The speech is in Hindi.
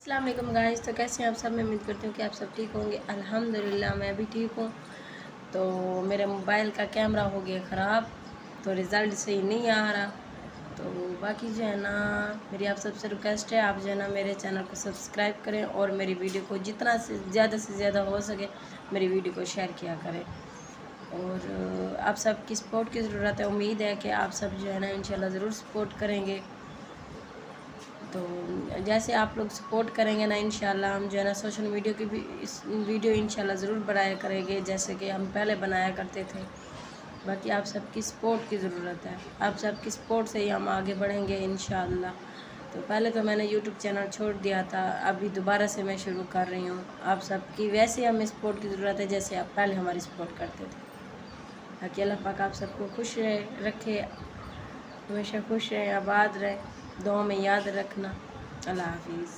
अस्सलाम वालेकुम गाइस। तो कैसे हैं आप सब? मैं उम्मीद करती हूँ कि आप सब ठीक होंगे। अल्हम्दुलिल्लाह मैं भी ठीक हूँ। तो मेरे मोबाइल का कैमरा हो गया ख़राब, तो रिज़ल्ट सही नहीं आ रहा। तो बाकी जो है ना, मेरी आप सबसे रिक्वेस्ट है, आप जो है ना मेरे चैनल को सब्सक्राइब करें और मेरी वीडियो को जितना से ज़्यादा हो सके मेरी वीडियो को शेयर किया करें। और आप सब की सपोर्ट की ज़रूरत है। उम्मीद है कि आप सब जो है ना इंशाल्लाह ज़रूर सपोर्ट करेंगे। तो जैसे आप लोग सपोर्ट करेंगे ना, इंशाल्लाह हम जो है ना सोशल मीडिया की भी इस वीडियो इंशाल्लाह ज़रूर बनाया करेंगे, जैसे कि हम पहले बनाया करते थे। बाकी आप सबकी सपोर्ट की ज़रूरत है। आप सबकी सपोर्ट से ही हम आगे बढ़ेंगे इंशाल्लाह। तो पहले तो मैंने यूट्यूब चैनल छोड़ दिया था, अभी दोबारा से मैं शुरू कर रही हूँ। आप सबकी वैसे हमें सपोर्ट की ज़रूरत है जैसे आप पहले हमारी सपोर्ट करते थे। ताकि अल्लाह पाक आप सबको खुश रखे, हमेशा खुश रहें, आबाद रहें। दुआ में याद रखना। अल्लाह हाफिज़।